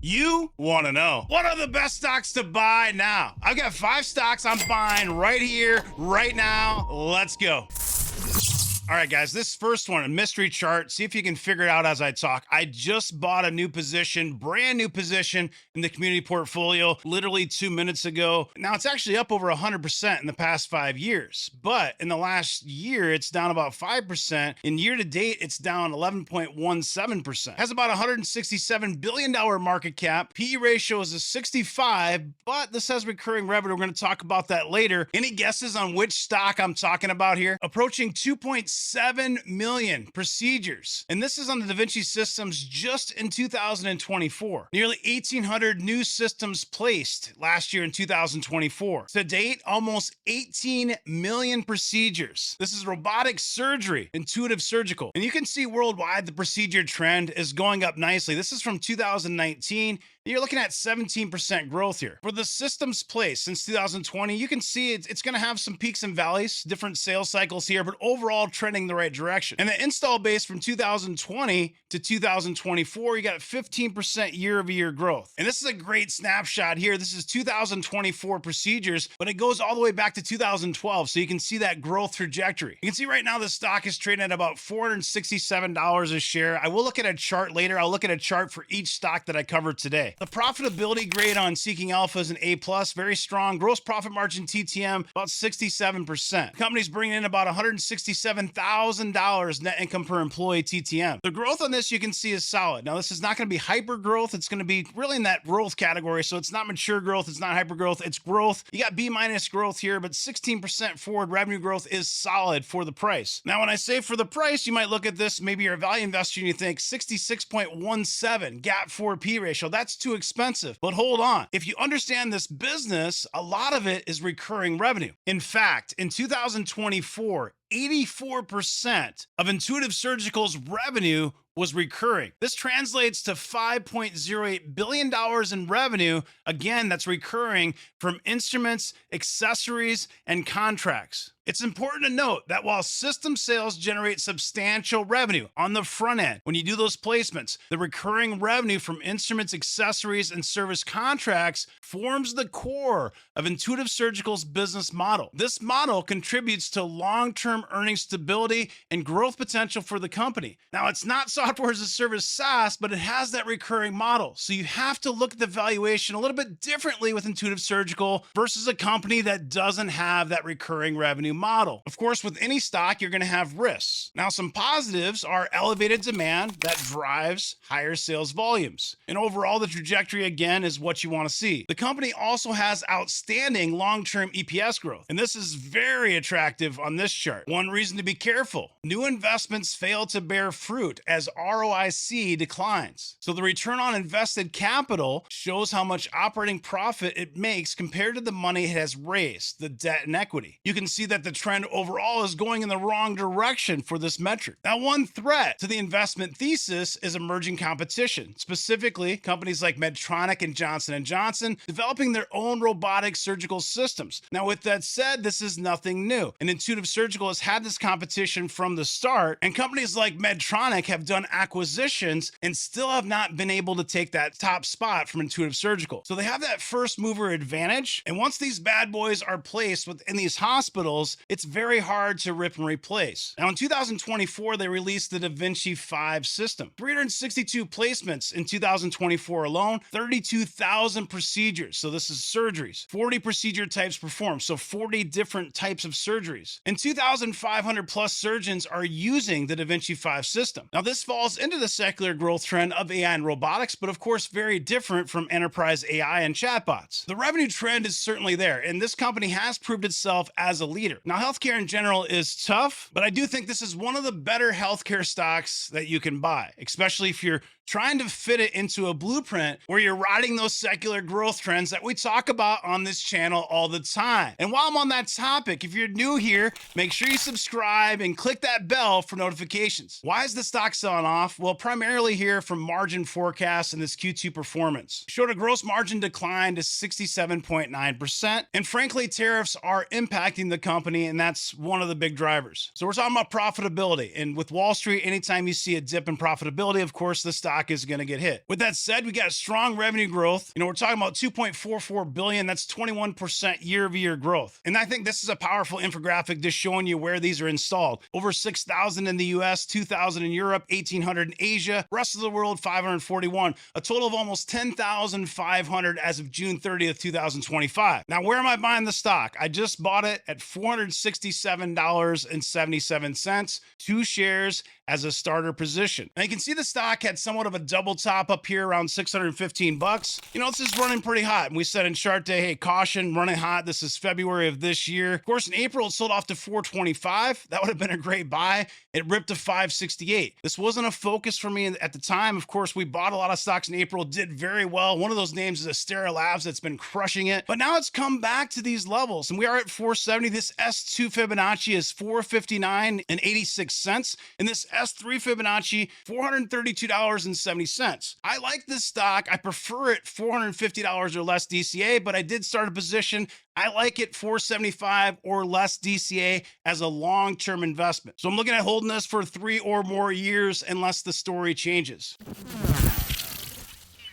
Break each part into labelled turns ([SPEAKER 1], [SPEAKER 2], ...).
[SPEAKER 1] You want to know what are the best stocks to buy now? I've got 5 stocks I'm buying right here, right now. Let's go. All right, guys, this first one, a mystery chart. See if you can figure it out as I talk. I just bought a new position, brand new position in the community portfolio literally 2 minutes ago. Now it's actually up over 100% in the past 5 years, but in the last year, it's down about 5%. In year to date, it's down 11.17%. Has about $167 billion market cap. PE ratio is a 65, but this has recurring revenue. We're going to talk about that later. Any guesses on which stock I'm talking about here? Approaching 2.7 million procedures. And this is on the Da Vinci systems just in 2024. Nearly 1,800 new systems placed last year in 2024. To date, almost 18 million procedures. This is robotic surgery, intuitive surgical. And you can see worldwide the procedure trend is going up nicely. This is from 2019. You're looking at 17% growth here. For the systems placed since 2020, you can see it's going to have some peaks and valleys, different sales cycles here, but overall trending the right direction. And the install base from 2020 to 2024, you got 15% year-over-year growth. And this is a great snapshot here. This is 2024 procedures, but it goes all the way back to 2012, so you can see that growth trajectory. You can see right now the stock is trading at about $467 a share. I will look at a chart later. I'll look at a chart for each stock that I covered today. The profitability grade on Seeking Alpha is an A+, very strong. Gross profit margin TTM, about 67%. The company's bringing in about $167,000 net income per employee TTM. The growth on this you can see is solid. Now, this is not going to be hyper growth. It's going to be really in that growth category. So it's not mature growth. It's not hyper growth. It's growth. You got B- growth here, but 16% forward revenue growth is solid for the price. Now, when I say for the price, you might look at this. Maybe you're a value investor and you think 66.17 gap forward P ratio. That's too expensive. But hold on. If you understand this business, a lot of it is recurring revenue. In fact, in 2024, 84% of Intuitive Surgical's revenue was recurring. This translates to $5.08 billion in revenue. Again, that's recurring from instruments, accessories, and contracts. It's important to note that while system sales generate substantial revenue on the front end, when you do those placements, the recurring revenue from instruments, accessories, and service contracts forms the core of Intuitive Surgical's business model. This model contributes to long-term earnings stability and growth potential for the company. Now, it's not software as a service SaaS, but it has that recurring model. So you have to look at the valuation a little bit differently with Intuitive Surgical versus a company that doesn't have that recurring revenue model. Of course, with any stock, you're going to have risks. Now, some positives are elevated demand that drives higher sales volumes. And overall, the trajectory, again, is what you want to see. The company also has outstanding long-term EPS growth. And this is very attractive on this chart. One reason to be careful: new investments fail to bear fruit as ROIC declines. So the return on invested capital shows how much operating profit it makes compared to the money it has raised, the debt and equity. You can see that the trend overall is going in the wrong direction for this metric. Now, one threat to the investment thesis is emerging competition, specifically companies like Medtronic and Johnson & Johnson developing their own robotic surgical systems. Now, with that said, this is nothing new. And Intuitive Surgical has had this competition from the start, and companies like Medtronic have done acquisitions and still have not been able to take that top spot from Intuitive Surgical. So they have that first mover advantage, and once these bad boys are placed within these hospitals, it's very hard to rip and replace. Now, in 2024, they released the Da Vinci 5 system. 362 placements in 2024 alone, 32,000 procedures. So this is surgeries. 40 procedure types performed, so 40 different types of surgeries. And 2,500 plus surgeons are using the Da Vinci 5 system. Now, this falls into the secular growth trend of AI and robotics, but of course, very different from enterprise AI and chatbots. The revenue trend is certainly there, and this company has proved itself as a leader. Now, healthcare in general is tough, but I do think this is one of the better healthcare stocks that you can buy, especially if you're trying to fit it into a blueprint where you're riding those secular growth trends that we talk about on this channel all the time. And while I'm on that topic, if you're new here, make sure you subscribe and click that bell for notifications. Why is the stock selling off? Well, primarily here from margin forecasts and this Q2 performance. Showed a gross margin decline to 67.9%. And frankly, tariffs are impacting the company company, and that's one of the big drivers. So we're talking about profitability. And with Wall Street, anytime you see a dip in profitability, of course, the stock is going to get hit. With that said, we got strong revenue growth. We're talking about $2.44 billion. That's 21% year-over-year growth. And I think this is a powerful infographic just showing you where these are installed. Over 6,000 in the US, 2,000 in Europe, 1,800 in Asia, rest of the world, 541. A total of almost 10,500 as of June 30th, 2025. Now, where am I buying the stock? I just bought it at $467.77, 2 shares as a starter position. Now you can see the stock had somewhat of a double top up here around 615 bucks. This is running pretty hot. And we said in chart day, hey, caution, running hot. This is February of this year. Of course, in April, it sold off to 425. That would have been a great buy. It ripped to 568. This wasn't a focus for me at the time. Of course, we bought a lot of stocks in April, did very well. One of those names is Astera Labs that's been crushing it. But now it's come back to these levels and we are at 470. This S2 Fibonacci is 459 and 86 cents. And this S3 Fibonacci, $432.70. I like this stock. I prefer it $450 or less DCA, but I did start a position. I like it 475 or less DCA as a long-term investment. So I'm looking at holding this for 3 or more years unless the story changes.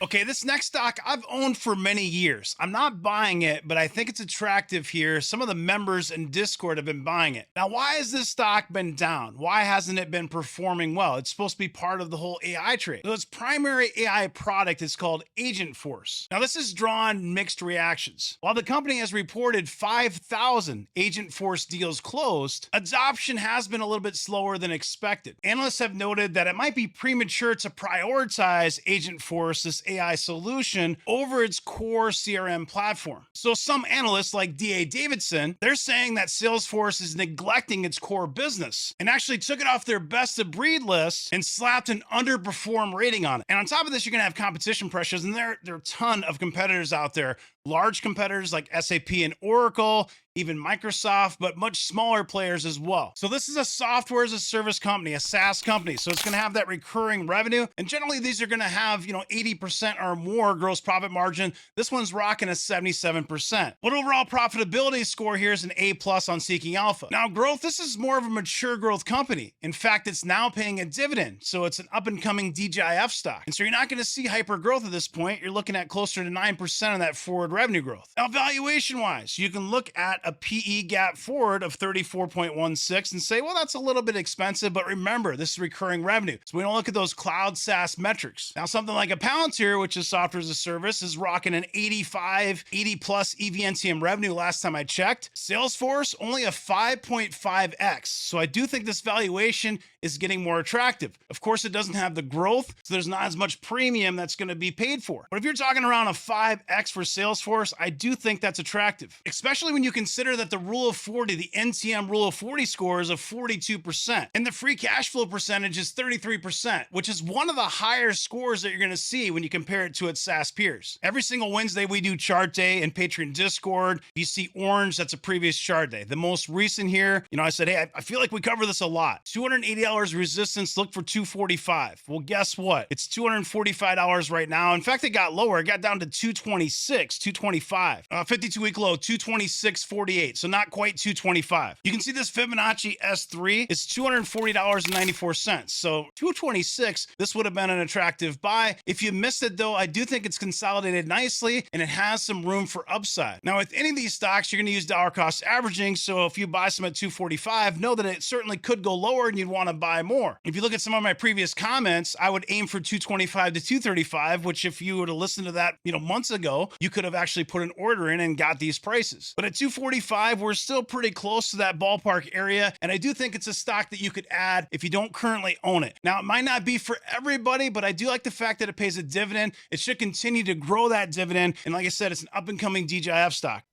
[SPEAKER 1] Okay, this next stock I've owned for many years. I'm not buying it, but I think it's attractive here. Some of the members in Discord have been buying it. Now, why has this stock been down? Why hasn't it been performing well? It's supposed to be part of the whole AI trade. So its primary AI product is called Agentforce. Now, this has drawn mixed reactions. While the company has reported 5,000 Agentforce deals closed, adoption has been a little bit slower than expected. Analysts have noted that it might be premature to prioritize Agentforce, this AI solution, over its core CRM platform. So some analysts like D.A. Davidson, they're saying that Salesforce is neglecting its core business and actually took it off their best of breed list and slapped an underperform rating on it. And on top of this, you're going to have competition pressures, and there are a ton of competitors out there, large competitors like SAP and Oracle, even Microsoft, but much smaller players as well. So this is a software as a service company, a SaaS company. So it's going to have that recurring revenue. And generally these are going to have, 80% or more gross profit margin. This one's rocking a 77%. But overall profitability score here is an A+ on Seeking Alpha. Now growth, this is more of a mature growth company. In fact, it's now paying a dividend. So it's an up and coming DJIF stock. And so you're not going to see hyper growth at this point. You're looking at closer to 9% of that forward revenue growth. Now valuation wise, you can look at a PE gap forward of 34.16 and say, well, that's a little bit expensive, but remember, this is recurring revenue. So we don't look at those cloud SaaS metrics. Now, something like a Palantir, which is software as a service, is rocking an 80 plus EV/NTM revenue last time I checked. Salesforce, only a 5.5x. So I do think this valuation is getting more attractive. Of course, it doesn't have the growth, so there's not as much premium that's going to be paid for. But if you're talking around a 5x for Salesforce, I do think that's attractive, especially when you consider that the rule of 40, the NTM rule of 40 score is of 42%, and the free cash flow percentage is 33%, which is one of the higher scores that you're going to see when you compare it to its SaaS peers. Every single Wednesday, we do chart day in Patreon Discord. You see orange, that's a previous chart day. The most recent here, I said, hey, I feel like we cover this a lot. $280 resistance, look for 245. Well, guess what? It's $245 right now. In fact, it got lower. It got down to 226, 225. 52-week low, 226.48. So not quite 225. You can see this Fibonacci S3 is $240.94. So 226, this would have been an attractive buy. If you missed it though, I do think it's consolidated nicely and it has some room for upside. Now with any of these stocks, you're going to use dollar cost averaging. So if you buy some at 245, know that it certainly could go lower and you'd want to buy more. If you look at some of my previous comments, I would aim for 225 to 235, which if you were to listen to that, months ago, you could have actually put an order in and got these prices. But at 245, we're still pretty close to that ballpark area. And I do think it's a stock that you could add if you don't currently own it. Now, it might not be for everybody, but I do like the fact that it pays a dividend. It should continue to grow that dividend. And like I said, it's an up and coming DJIF stock.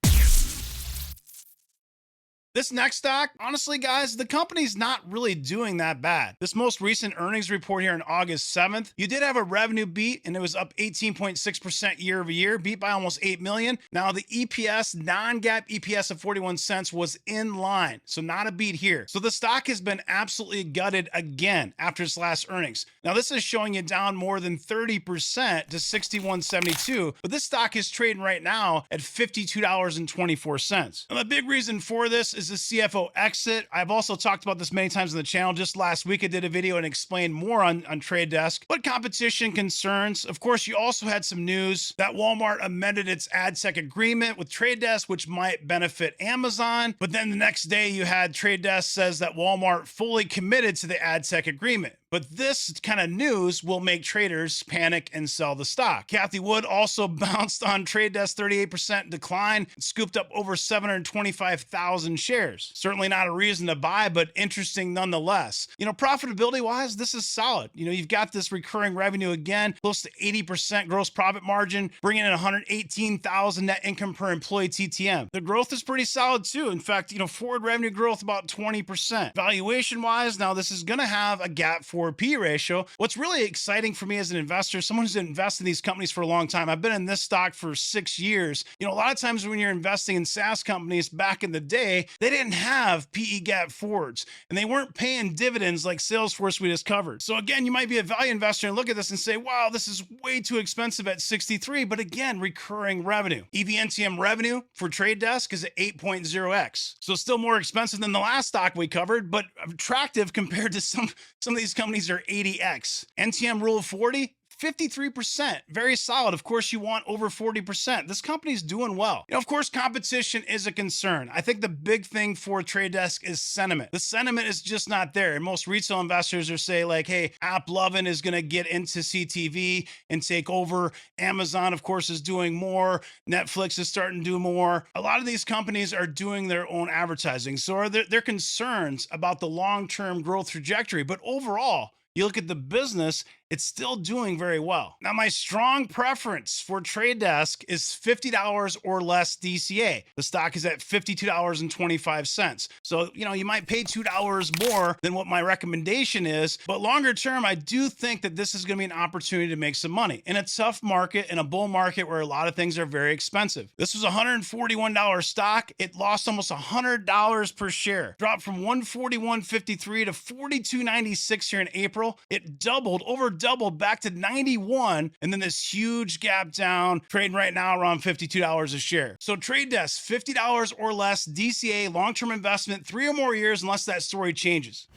[SPEAKER 1] This next stock, honestly, guys, the company's not really doing that bad. This most recent earnings report here on August 7th, you did have a revenue beat and it was up 18.6% year over year, beat by almost 8 million. Now the EPS, non-GAAP EPS of 41 cents was in line. So not a beat here. So the stock has been absolutely gutted again after its last earnings. Now this is showing you down more than 30% to 61.72, but this stock is trading right now at $52.24. Now the big reason for this is is the CFO exit. I've also talked about this many times on the channel. Just last week, I did a video and explained more on Trade Desk. But competition concerns. Of course, you also had some news that Walmart amended its AdSec agreement with Trade Desk, which might benefit Amazon. But then the next day, you had Trade Desk says that Walmart fully committed to the AdSec agreement. But this kind of news will make traders panic and sell the stock. Cathie Wood also bounced on Trade Desk 38% decline, scooped up over 725,000 shares. Certainly not a reason to buy, but interesting nonetheless. Profitability wise, this is solid. You've got this recurring revenue again, close to 80% gross profit margin, bringing in 118,000 net income per employee TTM. The growth is pretty solid too. In fact, forward revenue growth about 20%. Valuation wise, now this is going to have a gap for P ratio. What's really exciting for me as an investor, someone who's invested in these companies for a long time, I've been in this stock for 6 years. A lot of times when you're investing in SaaS companies back in the day, they didn't have PE gap forwards and they weren't paying dividends like Salesforce we just covered. So again, you might be a value investor and look at this and say, wow, this is way too expensive at 63, but again, recurring revenue. EV/NTM revenue for Trade Desk is at 8.0x. So still more expensive than the last stock we covered, but attractive compared to some of these companies are 80x. NTM rule of 40, 53%, very solid. Of course, you want over 40%. This company's doing well. Of course, competition is a concern. I think the big thing for Trade Desk is sentiment. The sentiment is just not there. And most retail investors are saying like, hey, AppLovin is going to get into CTV and take over. Amazon, of course, is doing more. Netflix is starting to do more. A lot of these companies are doing their own advertising. So are there concerns about the long-term growth trajectory. But overall, you look at the business, it's still doing very well. Now, my strong preference for Trade Desk is $50 or less DCA. The stock is at $52.25. So, you might pay $2 more than what my recommendation is, but longer term, I do think that this is going to be an opportunity to make some money in a tough market, in a bull market where a lot of things are very expensive. This was a $141 stock. It lost almost $100 per share, dropped from $141.53 to $42.96 here in April. It doubled back to 91, and then this huge gap down, trading right now around $52 a share. So Trade Desk, $50 or less DCA, long-term investment, 3 or more years, unless that story changes.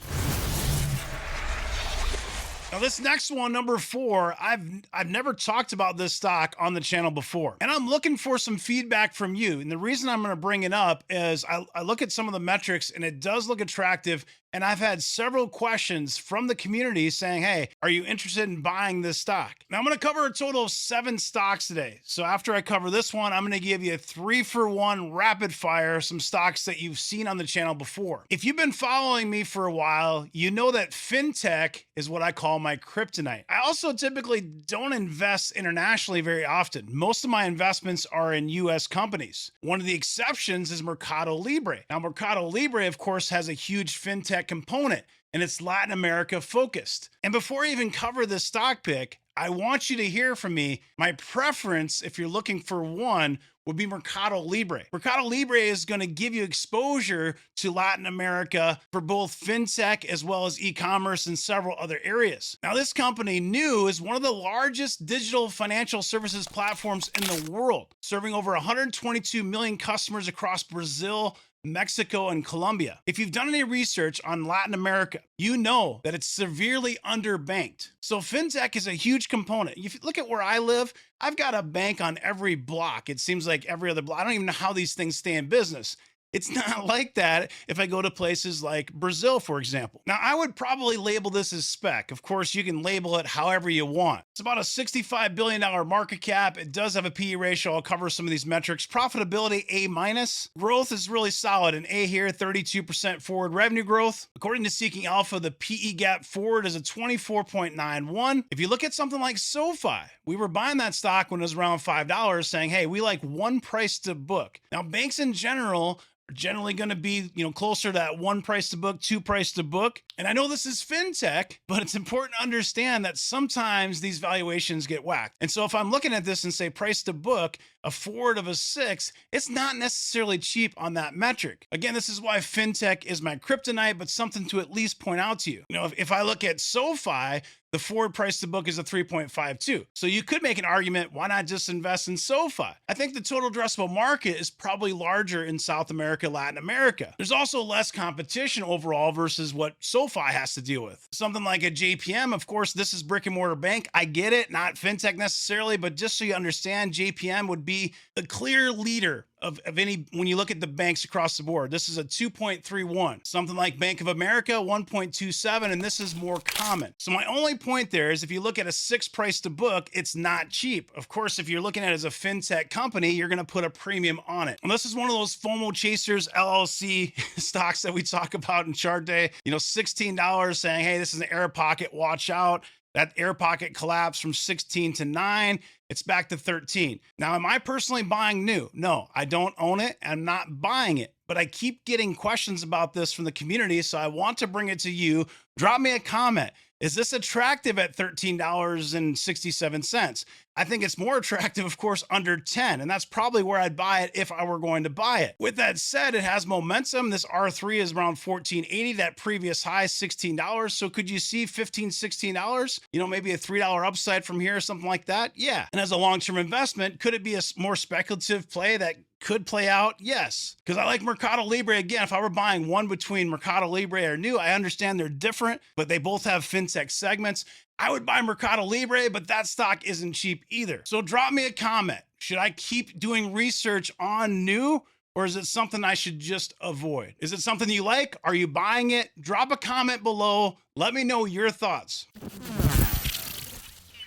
[SPEAKER 1] Now this next one, number 4, I've never talked about this stock on the channel before, and I'm looking for some feedback from you. And the reason I'm going to bring it up is I look at some of the metrics and it does look attractive. And I've had several questions from the community saying, hey, are you interested in buying this stock? Now I'm going to cover a total of 7 stocks today. So after I cover this one, I'm going to give you a 3-for-1 rapid fire, some stocks that you've seen on the channel before. If you've been following me for a while, you know that fintech is what I call my kryptonite. I also typically don't invest internationally very often. Most of my investments are in US companies. One of the exceptions is Mercado Libre. Now Mercado Libre, of course, has a huge fintech component and it's Latin America focused. And before I even cover this stock pick, I want you to hear from me. My preference, if you're looking for one, would be Mercado Libre. Mercado Libre is going to give you exposure to Latin America for both fintech as well as e-commerce and several other areas. Now, this company, New, is one of the largest digital financial services platforms in the world, serving over 122 million customers across Brazil, Mexico, and Colombia. If you've done any research on Latin America, you know that it's severely underbanked. So fintech is a huge component. If you look at where I live, I've got a bank on every block. It seems like every other block. I don't even know how these things stay in business. It's not like that if I go to places like Brazil, for example. Now, I would probably label this as spec. Of course, you can label it however you want. It's about a $65 billion market cap. It does have a PE ratio. I'll cover some of these metrics. Profitability, A-. Growth is really solid. An A here, 32% forward revenue growth. According to Seeking Alpha, the PE gap forward is a 24.91. If you look at something like SOFI, we were buying that stock when it was around $5 saying, hey, we like 1 price to book. Now, banks in general are generally going to be, closer to that 1 price to book, 2 price to book. And I know this is fintech, but it's important to understand that sometimes these valuations get whacked. And so if I'm looking at this and say price to book, a forward of a 6, it's not necessarily cheap on that metric. Again, this is why fintech is my kryptonite, but something to at least point out to you. You know, if I look at SOFI, the forward price to book is a 3.52. So you could make an argument, why not just invest in SOFI? I think the total addressable market is probably larger in South America, Latin America. There's also less competition overall versus what SOFI has to deal with. Something like a JPM, of course, this is brick and mortar bank. I get it, not fintech necessarily, but just so you understand, JPM would be the clear leader of any, when you look at the banks across the board. This is a 2.31. Something like Bank of America, 1.27, and this is more common. So my only point there is if you look at a 6 price to book, it's not cheap. Of course, if you're looking at it as a fintech company, you're going to put a premium on it. And this is one of those FOMO chasers LLC stocks that we talk about in chart day, you know, $16 saying, hey, this is an air pocket, watch out. That air pocket collapsed from 16 to 9. It's back to 13. Now, am I personally buying new? No, I don't own it. I'm not buying it, but I keep getting questions about this from the community. So I want to bring it to you. Drop me a comment. Is this attractive at $13.67? I think it's more attractive, of course, under 10, and that's probably where I'd buy it if I were going to buy it. With that said, it has momentum. This R3 is around $14.80. That previous high is $16. So could you see $15, $16? You know, maybe a $3 upside from here or something like that? Yeah. And as a long-term investment, could it be a more speculative play that could play out? Yes. Because I like Mercado Libre. Again, if I were buying one between Mercado Libre or New, I understand they're different, but they both have fintech segments. I would buy Mercado Libre, but that stock isn't cheap either. So drop me a comment. Should I keep doing research on New, or is it something I should just avoid? Is it something you like? Are you buying it? Drop a comment below. Let me know your thoughts.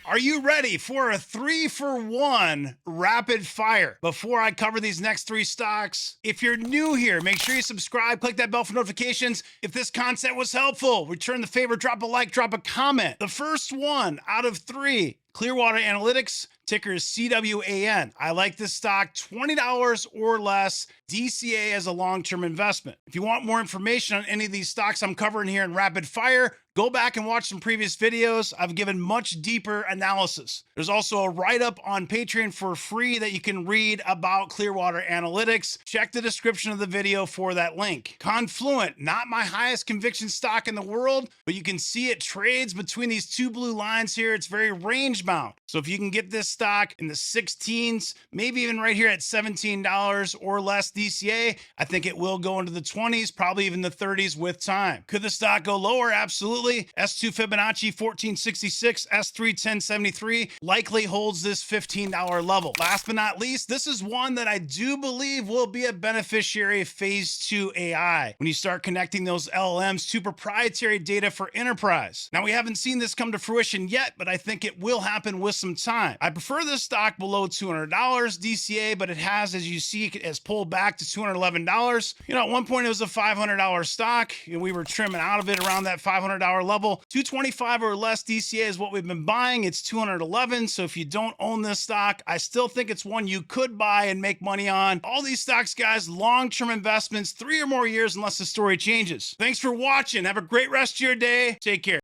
[SPEAKER 1] Are you ready for a 3-for-1 rapid fire? Before I cover these next 3 stocks, if you're new here, make sure you subscribe, click that bell for notifications. If this content was helpful, return the favor, drop a like, drop a comment. The first one out of 3, Clearwater Analytics, ticker is CWAN. I like this stock, $20 or less, DCA as a long-term investment. If you want more information on any of these stocks I'm covering here in rapid fire, go back and watch some previous videos. I've given much deeper analysis. There's also a write-up on Patreon for free that you can read about Clearwater Analytics. Check the description of the video for that link. Confluent, not my highest conviction stock in the world, but you can see it trades between these 2 blue lines here. It's very range bound. So if you can get this stock in the 16s, maybe even right here at $17 or less DCA, I think it will go into the 20s, probably even the 30s with time. Could the stock go lower? Absolutely. S2 Fibonacci 1466, S3 1073 likely holds this $15 level. Last but not least, this is one that I do believe will be a beneficiary of phase 2 AI when you start connecting those LLMs to proprietary data for enterprise. Now, we haven't seen this come to fruition yet, but I think it will happen with some time. I prefer this stock below $200 DCA, but it has, as you see, it has pulled back to $211. You know, at one point it was a $500 stock, and we were trimming out of it around that $500 level. $225 or less DCA is what we've been buying. It's $211. So if you don't own this stock, I still think it's one you could buy and make money on. All these stocks, guys, long-term investments, 3 or more years unless the story changes. Thanks for watching. Have a great rest of your day. Take care.